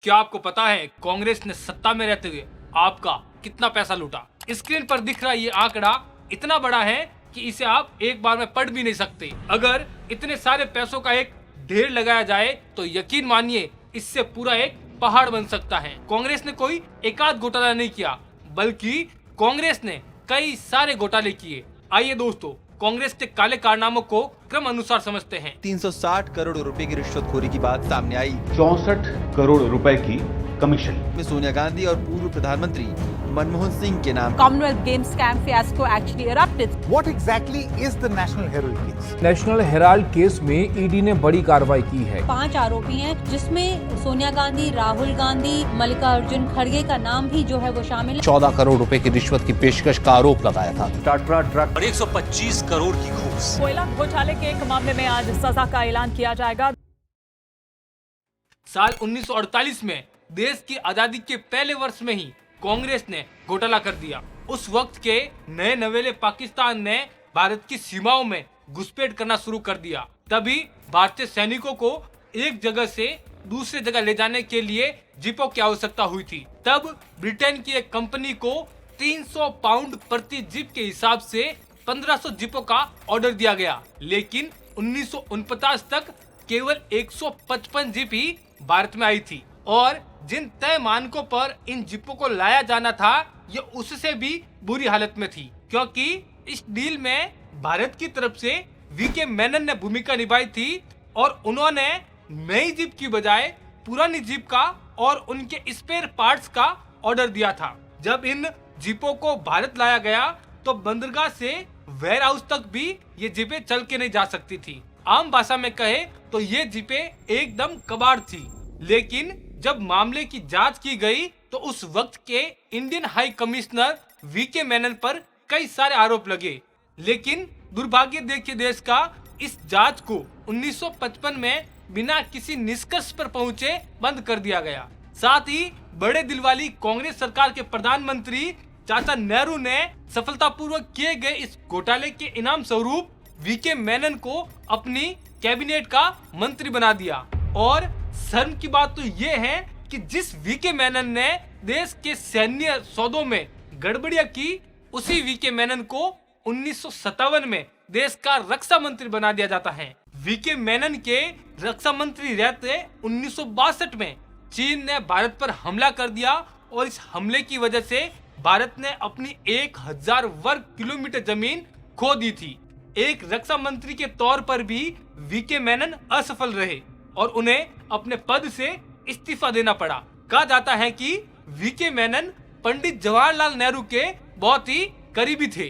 क्या आपको पता है कांग्रेस ने सत्ता में रहते हुए आपका कितना पैसा लूटा? स्क्रीन पर दिख रहा ये आंकड़ा इतना बड़ा है कि इसे आप एक बार में पढ़ भी नहीं सकते। अगर इतने सारे पैसों का एक ढेर लगाया जाए तो यकीन मानिए इससे पूरा एक पहाड़ बन सकता है। कांग्रेस ने कोई एकाध घोटाला नहीं किया, बल्कि कांग्रेस ने कई सारे घोटाले किए। आइए दोस्तों, कांग्रेस के काले कारनामों को क्रम अनुसार समझते हैं। 360 करोड़ रुपए की रिश्वतखोरी की बात सामने आई। 64 करोड़ रुपए की कमीशन में सोनिया गांधी और पूर्व प्रधानमंत्री मनमोहन सिंह के नाम। Commonwealth Games scam fiasco actually erupted. What exactly is the National Herald case? National Herald case में ईडी ने बड़ी कार्रवाई की है। 5 आरोपी हैं, जिसमें सोनिया गांधी, राहुल गांधी, मल्लिकार्जुन खड़गे का नाम भी जो है वो शामिल है। 14 करोड़ रुपए की रिश्वत की पेशकश का आरोप लगाया था। टाटा ट्रक और 125 करोड़ की घूस। कोयला घोटाले के एक मामले में आज सजा का ऐलान किया जाएगा। साल 1948 में देश की आजादी के पहले वर्ष में ही कांग्रेस ने घोटाला कर दिया। उस वक्त के नए नवेले पाकिस्तान ने भारत की सीमाओं में घुसपैठ करना शुरू कर दिया। तभी भारतीय सैनिकों को एक जगह से दूसरी जगह ले जाने के लिए जीपों की आवश्यकता हुई थी। तब ब्रिटेन की एक कंपनी को 300 पाउंड प्रति जीप के हिसाब से 1500 जीपों का ऑर्डर दिया गया, लेकिन 1949 तक केवल 155 जीप ही भारत में आई थी और जिन तय मानकों पर इन जीपों को लाया जाना था ये उससे भी बुरी हालत में थी, क्योंकि इस डील में भारत की तरफ से वीके मेनन ने भूमिका निभाई थी और उन्होंने नई जीप की बजाय पुरानी जीप का और उनके स्पेयर पार्ट्स का ऑर्डर दिया था। जब इन जीपों को भारत लाया गया तो बंदरगाह से वेयर हाउस तक भी ये जीपें चल के नहीं जा सकती थी। आम भाषा में कहे तो ये जीपें एकदम कबाड़ थी। लेकिन जब मामले की जांच की गई तो उस वक्त के Indian high commissioner VK Menon पर कई सारे आरोप लगे, लेकिन दुर्भाग्य देखिए देश का, इस जांच को 1955 में बिना किसी निष्कर्ष पर पहुंचे बंद कर दिया गया। साथ ही बड़े दिल वाली कांग्रेस सरकार के प्रधानमंत्री चाचा नेहरू ने सफलतापूर्वक किए गए इस घोटाले के इनाम स्वरूप वीके मेनन को अपनी कैबिनेट का मंत्री बना दिया। और शर्म की बात तो ये है कि जिस वीके मेनन ने देश के सैन्य सौदों में गड़बड़ियां की, उसी वीके मेनन को 1957 में देश का रक्षा मंत्री बना दिया जाता है। वीके मेनन के रक्षा मंत्री रहते 1962 में चीन ने भारत पर हमला कर दिया और इस हमले की वजह से भारत ने अपनी 1000 वर्ग किलोमीटर जमीन खो दी थी। एक रक्षा मंत्री के तौर पर भी वीके मेनन असफल रहे और उन्हें अपने पद से इस्तीफा देना पड़ा। कहा जाता है कि वीके मेनन पंडित जवाहरलाल नेहरू के बहुत ही करीबी थे।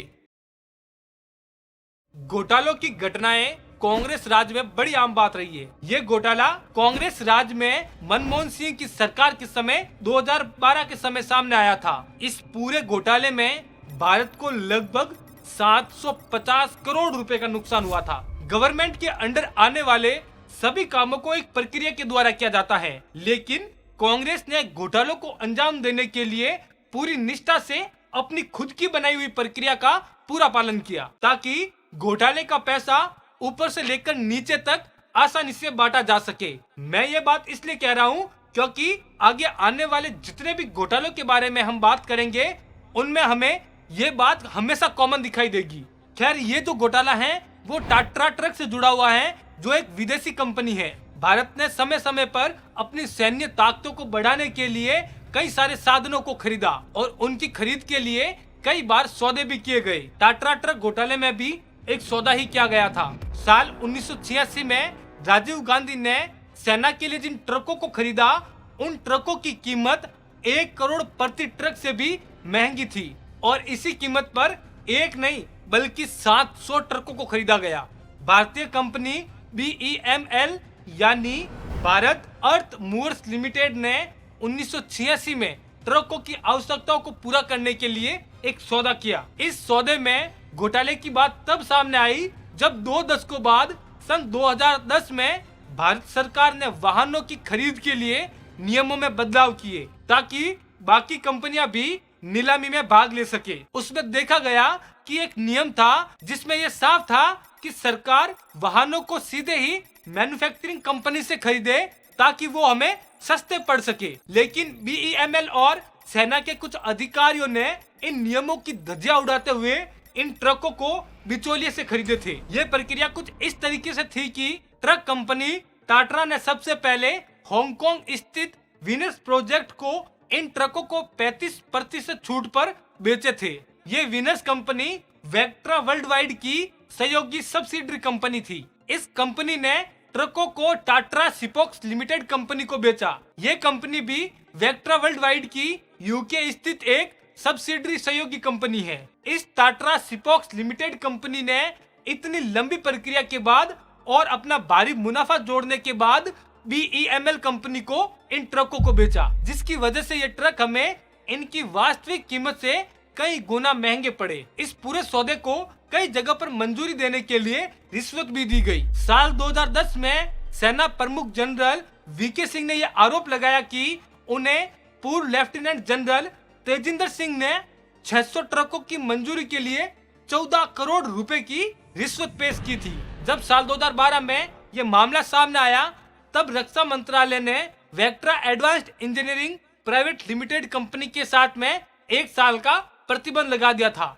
घोटालों की घटनाएं कांग्रेस राज में बड़ी आम बात रही है। ये घोटाला कांग्रेस राज में मनमोहन सिंह की सरकार के समय 2012 के समय सामने आया था। इस पूरे घोटाले में भारत को लगभग 750 करोड़ रुपए का नुकसान हुआ था। गवर्नमेंट के अंडर आने वाले सभी कामों को एक प्रक्रिया के द्वारा किया जाता है, लेकिन कांग्रेस ने घोटालों को अंजाम देने के लिए पूरी निष्ठा से अपनी खुद की बनाई हुई प्रक्रिया का पूरा पालन किया, ताकि घोटाले का पैसा ऊपर से लेकर नीचे तक आसानी से बांटा जा सके। मैं ये बात इसलिए कह रहा हूँ क्योंकि आगे आने वाले जितने भी घोटालों के बारे में हम बात करेंगे उनमें हमें ये बात हमेशा कॉमन दिखाई देगी। खैर, ये जो घोटाला है वो टाटा ट्रक से जुड़ा हुआ है, जो एक विदेशी कंपनी है। भारत ने समय समय पर अपनी सैन्य ताकतों को बढ़ाने के लिए कई सारे साधनों को खरीदा और उनकी खरीद के लिए कई बार सौदे भी किए गए। टाटा ट्रक घोटाले में भी एक सौदा ही किया गया था। साल 1986 में राजीव गांधी ने सेना के लिए जिन ट्रकों को खरीदा, उन ट्रकों की कीमत 1 करोड़ प्रति ट्रक से भी महंगी थी और इसी कीमत पर एक नहीं बल्कि 700 ट्रकों को खरीदा गया। भारतीय कंपनी BEML यानी भारत अर्थ मूवर्स लिमिटेड ने 1986 में ट्रकों की आवश्यकताओं को पूरा करने के लिए एक सौदा किया। इस सौदे में घोटाले की बात तब सामने आई जब 2 दशकों बाद सन 2010 में भारत सरकार ने वाहनों की खरीद के लिए नियमों में बदलाव किए ताकि बाकी कंपनियां भी नीलामी में भाग ले सके। उसमें देखा गया कि एक नियम था जिसमें यह साफ था कि सरकार वाहनों को सीधे ही मैन्युफैक्चरिंग कंपनी से खरीदे ताकि वो हमें सस्ते पड़ सके। लेकिन BEML और सेना के कुछ अधिकारियों ने इन नियमों की धज्जियां उड़ाते हुए इन ट्रकों को बिचौलिए से खरीदे थे। ये प्रक्रिया कुछ इस तरीके से थी कि ट्रक कंपनी टाटा ने सबसे पहले हांगकांग स्थित वीनस प्रोजेक्ट को इन ट्रकों को 35% छूट पर बेचे थे। ये Venus company Vectra world wide की सहयोगी सब्सिडरी कंपनी थी। इस कंपनी ने ट्रकों को टाटा सिपोक्स लिमिटेड कंपनी को बेचा। ये कंपनी भी वेक्ट्रा वर्ल्ड वाइड की यूके स्थित एक सब्सिडरी सहयोगी कंपनी है। इस टाटा सिपोक्स लिमिटेड कंपनी ने इतनी लंबी प्रक्रिया के बाद और अपना भारी मुनाफा जोड़ने के बाद BEML कंपनी को इन ट्रकों को बेचा, जिसकी वजह से ये ट्रक हमें इनकी वास्तविक कीमत से कई गुना महंगे पड़े। इस पूरे सौदे को कई जगह पर मंजूरी देने के लिए रिश्वत भी दी गई। साल 2010 में सेना प्रमुख जनरल VK सिंह ने यह आरोप लगाया कि उन्हें पूर्व लेफ्टिनेंट जनरल तेजिंदर सिंह ने 600 ट्रकों की मंजूरी के लिए 14 करोड़ रुपए की रिश्वत पेश की थी। जब साल 2012 में यह मामला सामने आया, तब रक्षा मंत्रालय ने Vectra advanced engineering private limited company के साथ में 1 साल का प्रतिबंध लगा दिया था।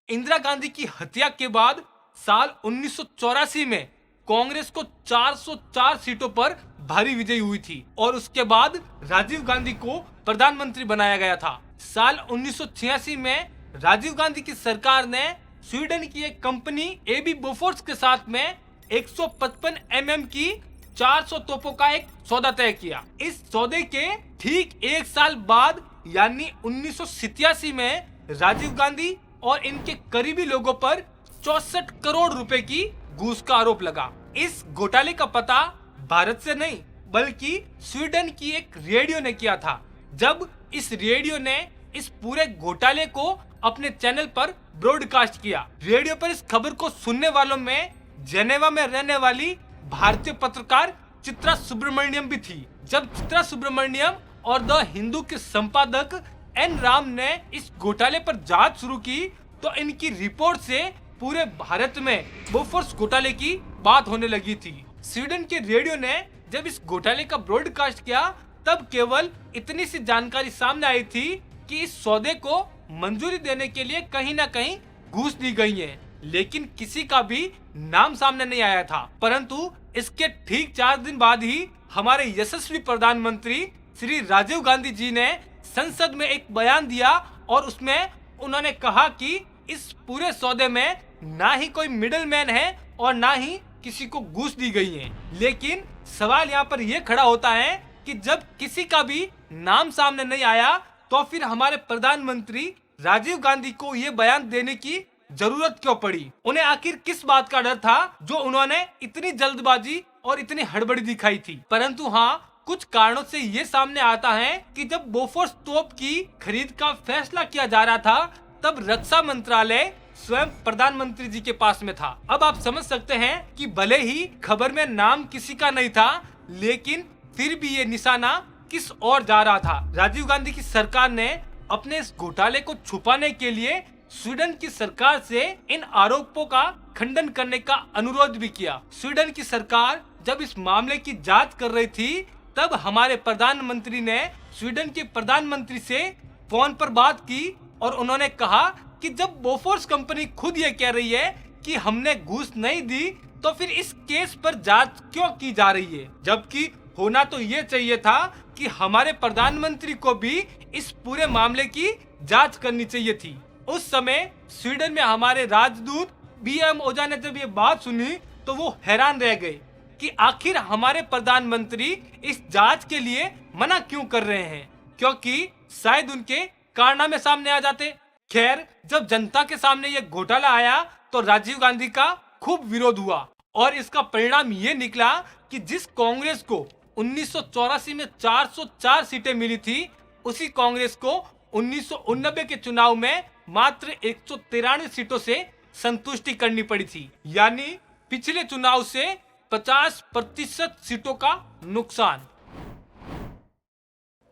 इंदिरा गांधी की हत्या के बाद साल 1984 में कांग्रेस को 404 सीटों पर भारी विजय हुई थी और उसके बाद राजीव गांधी को प्रधानमंत्री बनाया गया था। साल 1986 में राजीव गांधी की सरकार ने स्वीडन की एक कंपनी AB बोफोर्स के साथ में 155 mm की 400 तोपों का एक सौदा तय किया। इस सौदे के ठीक 1 साल बाद यानी 1987 में राजीव गांधी और इनके करीबी लोगों पर 64 करोड़ रुपए की घूस का आरोप लगा। इस घोटाले का पता भारत से नहीं बल्कि स्वीडन की एक रेडियो ने किया था। जब इस रेडियो ने इस पूरे घोटाले को अपने चैनल पर ब्रॉडकास्ट किया। रेडियो पर इस खबर को सुनने वालों में जेनेवा में रहने वाली भारतीय पत्रकार चित्रा सुब्रमण्यम भी थी। जब चित्रा सुब्रमण्यम और द हिंदू के संपादक N राम ने इस घोटाले पर जांच शुरू की तो इनकी रिपोर्ट से पूरे भारत में बोफोर्स घोटाले की बात होने लगी थी। स्वीडन के रेडियो ने जब इस घोटाले का ब्रॉडकास्ट किया तब केवल इतनी सी जानकारी सामने आई थी कि इस सौदे को मंजूरी देने के लिए कहीं ना कहीं घूस दी गई है, लेकिन किसी का भी नाम सामने नहीं आया था। परंतु इसके ठीक 4 दिन बाद ही हमारे यशस्वी प्रधानमंत्री श्री राजीव गांधी जी ने संसद में एक बयान दिया और उसमें उन्होंने कहा कि इस पूरे सौदे में ना ही कोई मिडिल मैन है और ना ही किसी को घूस दी गई है। लेकिन सवाल यहाँ पर यह खड़ा होता है कि जब किसी का भी नाम सामने नहीं आया तो फिर हमारे प्रधानमंत्री राजीव गांधी को ये बयान देने की जरूरत क्यों पड़ी? उन्हें आखिर किस बात का डर था जो उन्होंने इतनी जल्दबाजी और इतनी हड़बड़ी दिखाई थी? परंतु हाँ, कुछ कारणों से ये सामने आता है कि जब बोफोर्स तोप की खरीद का फैसला किया जा रहा था तब रक्षा मंत्रालय स्वयं प्रधानमंत्री जी के पास में था। अब आप समझ सकते हैं कि भले ही खबर में नाम किसी का नहीं था, लेकिन फिर भी ये निशाना किस ओर जा रहा था। राजीव गांधी की सरकार ने अपने इस घोटाले को छुपाने के लिए स्वीडन की सरकार से इन आरोपों का खंडन करने का अनुरोध भी किया। स्वीडन की सरकार जब इस मामले की जांच कर रही थी तब हमारे प्रधानमंत्री ने स्वीडन के प्रधानमंत्री से फोन पर बात की और उन्होंने कहा कि जब बोफोर्स कंपनी खुद ये कह रही है कि हमने घूस नहीं दी तो फिर इस केस पर जांच क्यों की जा रही है? जबकि होना तो ये चाहिए था कि हमारे प्रधानमंत्री को भी इस पूरे मामले की जांच करनी चाहिए थी। उस समय स्वीडन में हमारे राजदूत BM ओझा ने जब ये बात सुनी तो वो हैरान रह गए कि आखिर हमारे प्रधानमंत्री इस जांच के लिए मना क्यों कर रहे हैं, क्योंकि शायद उनके कारनामे सामने आ जाते। खैर, जब जनता के सामने ये घोटाला आया तो राजीव गांधी का खूब विरोध हुआ और इसका परिणाम ये निकला कि जिस कांग्रेस को 1984 में 404 सीटें मिली थी, उसी कांग्रेस को 1989 के चुनाव में मात्र 193 सीटों से संतुष्टि करनी पड़ी थी, यानी पिछले चुनाव से 50% सीटों का नुकसान।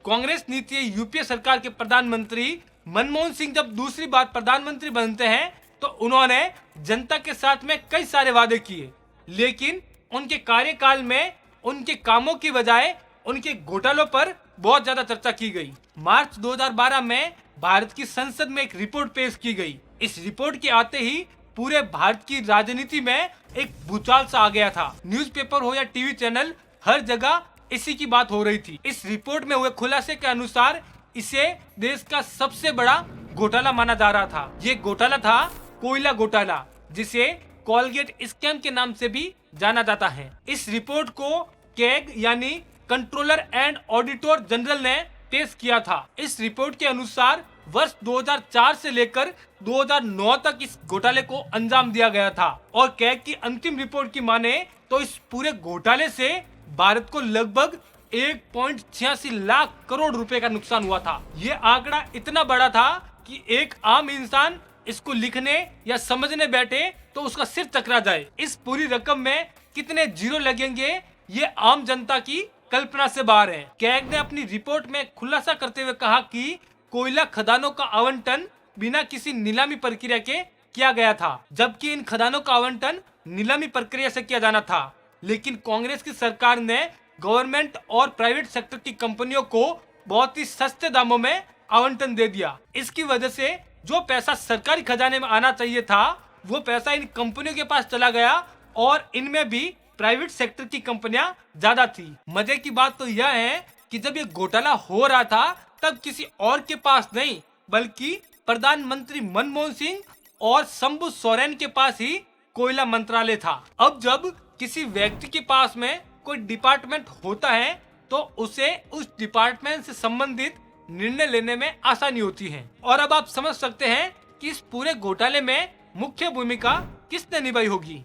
कांग्रेस नीति यूपीए सरकार के प्रधानमंत्री मनमोहन सिंह जब दूसरी बार प्रधानमंत्री बनते हैं तो उन्होंने जनता के साथ में कई सारे वादे किए, लेकिन उनके कार्यकाल में उनके कामों की बजाय उनके घोटालों पर बहुत ज्यादा चर्चा की गई। मार्च 2012 में भारत की संसद में एक रिपोर्ट पेश की गई। इस रिपोर्ट के आते ही पूरे भारत की राजनीति में एक भूचाल सा आ गया था। न्यूज़पेपर हो या टीवी चैनल, हर जगह इसी की बात हो रही थी। इस रिपोर्ट में हुए खुलासे के अनुसार इसे देश का सबसे बड़ा घोटाला माना जा रहा था। ये घोटाला था कोयला घोटाला, जिसे कोलगेट स्कैम के नाम से भी जाना जाता है। इस रिपोर्ट को कैग यानी कंट्रोलर एंड ऑडिटर जनरल ने पेश किया था। इस रिपोर्ट के अनुसार वर्ष 2004 से लेकर 2009 तक इस घोटाले को अंजाम दिया गया था और कैग की अंतिम रिपोर्ट की माने तो इस पूरे घोटाले से भारत को लगभग 1.86 लाख करोड़ रुपए का नुकसान हुआ था। ये आंकड़ा इतना बड़ा था कि एक आम इंसान इसको लिखने या समझने बैठे तो उसका सिर चकरा जाए। इस पूरी रकम में कितने जीरो लगेंगे ये आम जनता की कल्पना से बाहर है। कैग ने अपनी रिपोर्ट में खुलासा करते हुए कहा कि कोयला खदानों का आवंटन बिना किसी नीलामी प्रक्रिया के किया गया था, जबकि इन खदानों का आवंटन नीलामी प्रक्रिया से किया जाना था। लेकिन कांग्रेस की सरकार ने गवर्नमेंट और प्राइवेट सेक्टर की कंपनियों को बहुत ही सस्ते दामों में आवंटन दे दिया। इसकी वजह से जो पैसा सरकारी खजाने में आना चाहिए था वो पैसा इन कंपनियों के पास चला गया और इनमें भी प्राइवेट सेक्टर की कंपनियां ज्यादा थी। मजे की बात तो यह है कि जब ये घोटाला हो रहा था तब किसी और के पास नहीं बल्कि प्रधानमंत्री मनमोहन सिंह और शंभू सोरेन के पास ही कोयला मंत्रालय था। अब जब किसी व्यक्ति के पास में कोई डिपार्टमेंट होता है तो उसे उस डिपार्टमेंट से संबंधित निर्णय लेने में आसानी होती है। और अब आप समझ सकते हैं कि इस पूरे घोटाले में मुख्य भूमिका किसने निभाई होगी।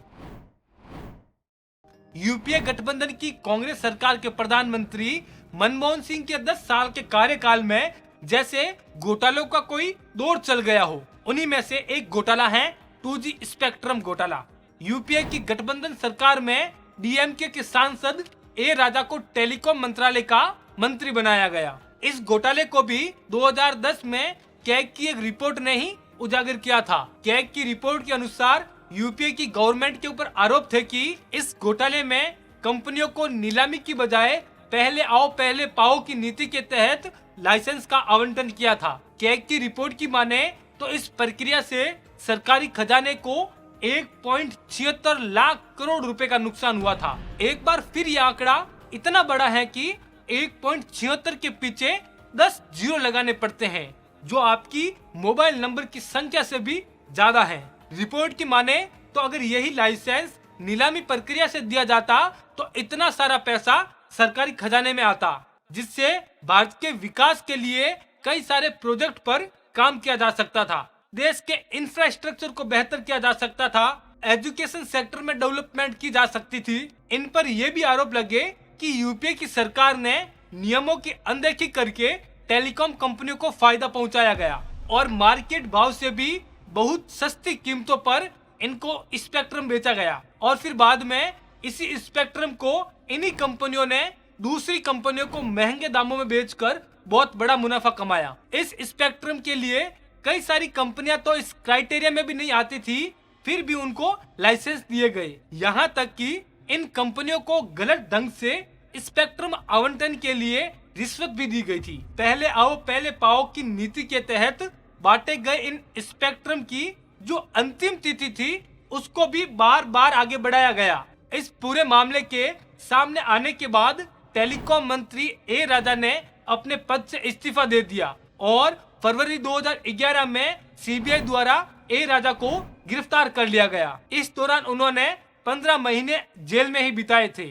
यूपीए गठबंधन की कांग्रेस सरकार के प्रधानमंत्री मनमोहन सिंह के 10 साल के कार्यकाल में जैसे घोटालों का कोई दौर चल गया हो। उन्हीं में से एक घोटाला है 2G स्पेक्ट्रम घोटाला। यूपीए की गठबंधन सरकार में डीएमके के सांसद ए राजा को टेलीकॉम मंत्रालय का मंत्री बनाया गया। इस घोटाले को भी 2010 में कैग की एक रिपोर्ट ने ही उजागर किया था। कैग की रिपोर्ट के अनुसार यूपीए की गवर्नमेंट के ऊपर आरोप थे कि इस घोटाले में कंपनियों को नीलामी की बजाय पहले आओ पहले पाओ की नीति के तहत लाइसेंस का आवंटन किया था। कैग की रिपोर्ट की माने तो इस प्रक्रिया से सरकारी खजाने को 1.76 लाख करोड़ रुपए का नुकसान हुआ था। एक बार फिर यह आंकड़ा इतना बड़ा है कि 1.76 के पीछे 10 जीरो लगाने पड़ते हैं, जो आपकी मोबाइल नंबर की संख्या से भी ज्यादा है। रिपोर्ट की माने तो अगर यही लाइसेंस नीलामी प्रक्रिया से दिया जाता तो इतना सारा पैसा सरकारी खजाने में आता, जिससे भारत के विकास के लिए कई सारे प्रोजेक्ट पर काम किया जा सकता था, देश के इंफ्रास्ट्रक्चर को बेहतर किया जा सकता था, एजुकेशन सेक्टर में डेवलपमेंट की जा सकती थी। इन पर यह भी आरोप लगे कि यूपीए की सरकार ने नियमों की अनदेखी करके टेलीकॉम कंपनियों को फायदा पहुंचाया गया और मार्केट भाव से भी बहुत सस्ती कीमतों पर इनको स्पेक्ट्रम बेचा गया और फिर बाद में इसी स्पेक्ट्रम को इन्हीं कंपनियों ने दूसरी कंपनियों को महंगे दामों में बेचकर बहुत बड़ा मुनाफा कमाया। इस स्पेक्ट्रम के लिए कई सारी कंपनियां तो इस क्राइटेरिया में भी नहीं आती थी, फिर भी उनको लाइसेंस दिए गए। यहाँ तक कि इन कंपनियों को गलत ढंग से स्पेक्ट्रम आवंटन के लिए रिश्वत भी दी गई थी। पहले आओ पहले पाओ की नीति के तहत बांटे गए इन स्पेक्ट्रम की जो अंतिम तिथि थी उसको भी बार बार आगे बढ़ाया गया। इस पूरे मामले के सामने आने के बाद टेलीकॉम मंत्री ए राजा ने अपने पद से इस्तीफा दे दिया और फरवरी 2011 में सीबीआई द्वारा ए राजा को गिरफ्तार कर लिया गया। इस दौरान उन्होंने 15 महीने जेल में ही बिताए थे।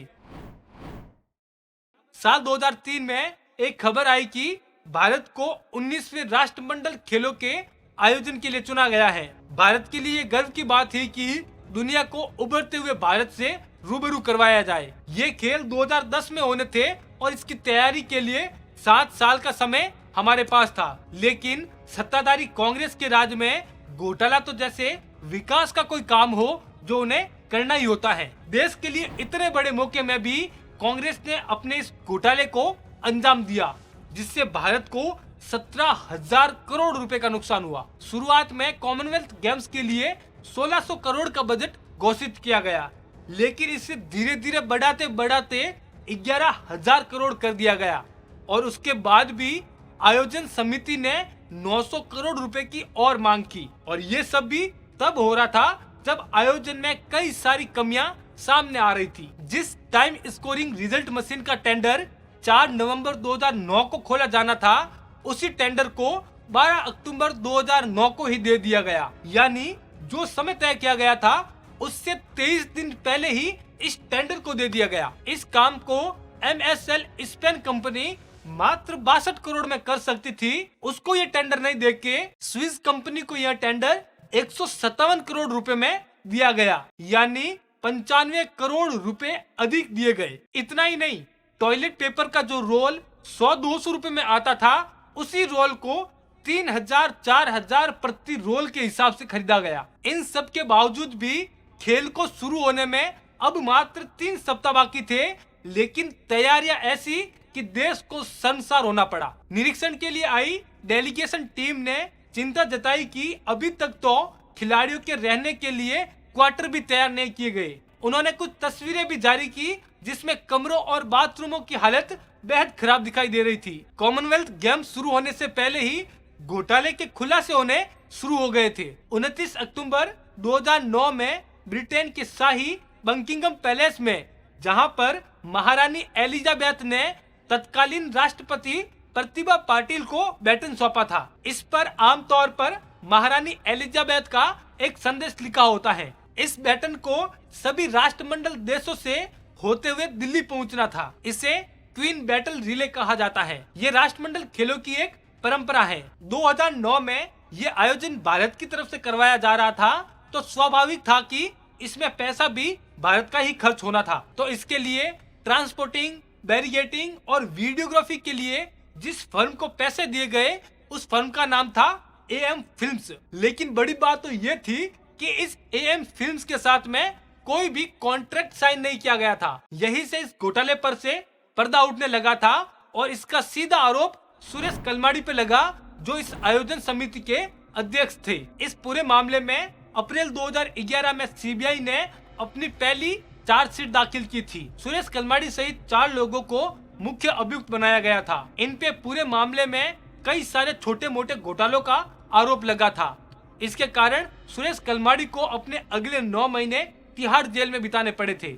साल 2003 में एक खबर आई कि भारत को 19वें राष्ट्रमंडल खेलों के आयोजन के लिए चुना गया है। भारत के लिए गर्व की बात है कि दुनिया को उभरते हुए भारत से रूबरू करवाया जाए। ये खेल 2010 में होने थे और इसकी तैयारी के लिए 7 साल का समय हमारे पास था, लेकिन सत्ताधारी कांग्रेस के राज में घोटाला तो जैसे विकास का कोई काम हो जो उन्हें करना ही होता है। देश के लिए इतने बड़े मौके में भी कांग्रेस ने अपने इस घोटाले को अंजाम दिया, जिससे भारत को 17,000 करोड़ रुपए का नुकसान हुआ। शुरुआत में कॉमनवेल्थ गेम्स के लिए 1600 करोड़ का बजट घोषित किया गया, लेकिन इसे धीरे धीरे बढ़ाते बढ़ाते 11,000 करोड़ कर दिया गया और उसके बाद भी आयोजन समिति ने 900 करोड़ रुपए की और मांग की। और ये सब भी तब हो रहा था जब आयोजन में कई सारी कमियां सामने आ रही थी। जिस टाइम स्कोरिंग रिजल्ट मशीन का टेंडर 4 नवंबर 2009 को खोला जाना था, उसी टेंडर को 12 अक्टूबर 2009 को ही दे दिया गया। यानी जो समय तय किया गया था उससे 23 दिन पहले ही इस टेंडर को दे दिया गया। इस काम को MSL स्पेन कंपनी मात्र 62 करोड़ में कर सकती थी। उसको ये टेंडर नहीं देके स्विस कंपनी को यह टेंडर 157 करोड़ रुपए में दिया गया, यानी 95 करोड़ रुपए अधिक दिए गए। इतना ही नहीं, टॉयलेट पेपर का जो रोल 100-200 रुपए में आता था, उसी रोल को 3,000-4,000 प्रति रोल के हिसाब से खरीदा गया। इन सब के बावजूद भी खेल को शुरू होने में अब मात्र 3 सप्ताह बाकी थे, लेकिन तैयारियां ऐसी कि देश को शर्मसार होना पड़ा। निरीक्षण के लिए आई डेलीगेशन टीम ने चिंता जताई कि अभी तक तो खिलाड़ियों के रहने के लिए क्वार्टर भी तैयार नहीं किए गए। उन्होंने कुछ तस्वीरें भी जारी की जिसमें कमरों और बाथरूमों की हालत बेहद खराब दिखाई दे रही थी। कॉमनवेल्थ गेम्स शुरू होने से पहले ही घोटाले के खुलासे होने शुरू हो गए थे। 29 अक्टूबर 2009 में ब्रिटेन के शाही बकिंघम पैलेस में, जहां पर महारानी एलिजाबेथ ने तत्कालीन राष्ट्रपति प्रतिभा पाटिल को बैटन सौंपा था। इस पर आमतौर पर महारानी एलिजाबेथ का एक संदेश लिखा होता है। इस बैटन को सभी राष्ट्रमंडल देशों से होते हुए दिल्ली पहुंचना था। इसे क्वीन बैटल रिले कहा जाता है। ये राष्ट्रमंडल खेलों की एक परंपरा है। 2009 में ये आयोजन भारत की तरफ से करवाया जा रहा था, तो स्वाभाविक था कि इसमें पैसा भी भारत का ही खर्च होना था। तो इसके लिए ट्रांसपोर्टिंग, बैरिगेटिंग और वीडियोग्राफी के लिए जिस फर्म को पैसे दिए गए, उस फर्म का नाम था AM फिल्म्स। लेकिन बड़ी बात तो ये थी कि इस AM फिल्म्स के साथ में कोई भी कॉन्ट्रैक्ट साइन नहीं किया गया था। यही से इस घोटाले पर से पर्दा उठने लगा था और इसका सीधा आरोप सुरेश कलमाडी पे लगा, जो इस आयोजन समिति के अध्यक्ष थे। इस पूरे मामले में अप्रैल 2011 में CBI ने अपनी पहली चार्जशीट दाखिल की थी। सुरेश कलमाडी सहित 4 लोगों को मुख्य अभियुक्त बनाया गया था। इन पे पूरे मामले में कई सारे छोटे मोटे घोटालों का आरोप लगा था। इसके कारण सुरेश कलमाडी को अपने अगले 9 महीने तिहाड़ जेल में बिताने पड़े थे।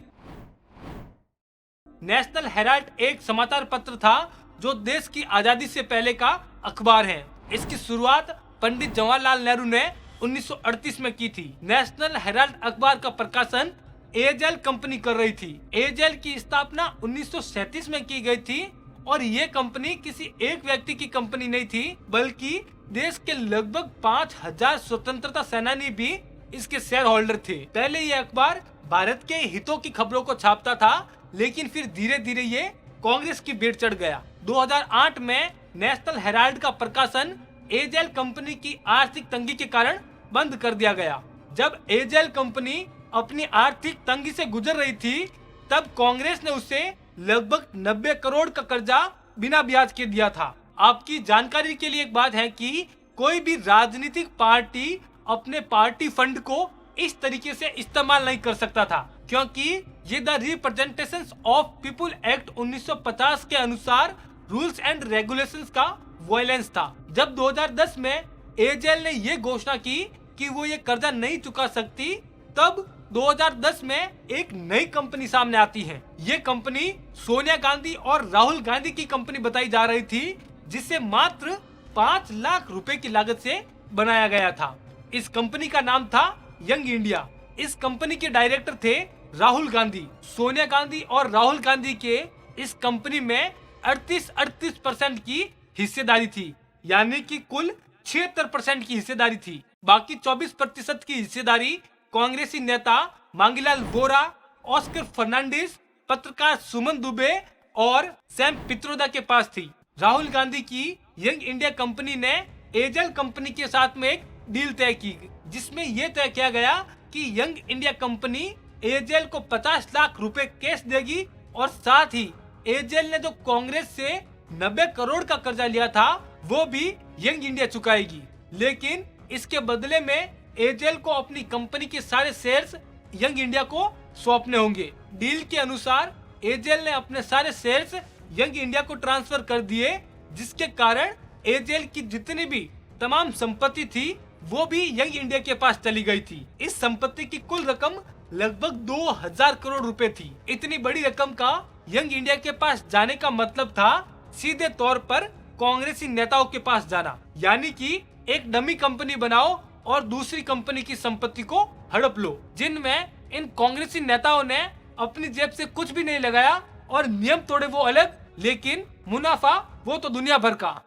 नेशनल हेराल्ड एक समाचार पत्र था जो देश की आजादी से पहले का अखबार है। इसकी शुरुआत पंडित जवाहरलाल नेहरू ने 1938 में की थी। नेशनल हेराल्ड अखबार का प्रकाशन एजेल कंपनी कर रही थी। एजेल की स्थापना 1937 में की गई थी और ये कंपनी किसी एक व्यक्ति की कंपनी नहीं थी, बल्कि देश के लगभग 5,000 स्वतंत्रता सेनानी भी इसके शेयर होल्डर थे। पहले ये अखबार भारत के हितों की खबरों को छापता था, लेकिन फिर धीरे धीरे ये कांग्रेस की भेंट चढ़ गया। 2008 में नेशनल हेराल्ड का प्रकाशन एजेल कंपनी की आर्थिक तंगी के कारण बंद कर दिया गया। जब एजेल कंपनी अपनी आर्थिक तंगी से गुजर रही थी, तब कांग्रेस ने उसे लगभग 90 करोड़ का कर्जा बिना ब्याज के दिया था। आपकी जानकारी के लिए एक बात है कि कोई भी राजनीतिक पार्टी अपने पार्टी फंड को इस तरीके से इस्तेमाल नहीं कर सकता था, क्योंकि ये the representations of people act 1950 के अनुसार रूल्स एंड रेगुलेशंस का वायलेंस था। जब 2010 में एजेल ने ये घोषणा की कि वो ये कर्जा नहीं चुका सकती, तब 2010 में एक नई कंपनी सामने आती है। ये कंपनी सोनिया गांधी और राहुल गांधी की कंपनी बताई जा रही थी, जिसे मात्र 5 लाख रुपए की लागत से बनाया गया था। इस कंपनी का नाम था यंग इंडिया। इस कंपनी के डायरेक्टर थे राहुल गांधी। सोनिया गांधी और राहुल गांधी के इस कंपनी में 38% की हिस्सेदारी थी, यानी कि कुल 76% की हिस्सेदारी थी। बाकी 24% की हिस्सेदारी कांग्रेसी नेता मांगीलाल बोरा, ऑस्कर फर्नांडिस, पत्रकार सुमन दुबे और सैम पित्रोदा के पास थी। राहुल गांधी की यंग इंडिया कंपनी ने एजेल कंपनी के साथ में एक डील तय की, जिसमें यह तय किया गया कि यंग इंडिया कंपनी एजेल को 50 लाख रुपए कैश देगी और साथ ही एजेल ने जो कांग्रेस से 90 करोड़ का कर्जा लिया था, वो भी यंग इंडिया चुकाएगी। लेकिन इसके बदले में एजेल को अपनी कंपनी के सारे शेयर्स यंग इंडिया को सौंपने होंगे। डील के अनुसार एजेएल ने अपने सारे शेयर्स यंग इंडिया को ट्रांसफर कर दिए, जिसके कारण एजेएल की जितनी भी तमाम संपत्ति थी वो भी यंग इंडिया के पास चली गई थी। इस संपत्ति की कुल रकम लगभग 2000 करोड़ रुपए थी। इतनी बड़ी रकम का यंग इंडिया के पास जाने का मतलब था सीधे तौर पर कांग्रेसी नेताओं के पास जाना, यानी कि एक डमी कंपनी बनाओ और दूसरी कंपनी की संपत्ति को हड़प लो, जिनमें इन कांग्रेसी नेताओं ने अपनी जेब से कुछ भी नहीं लगाया और नियम तोड़े वो अलग, लेकिन मुनाफा वो तो दुनिया भर का।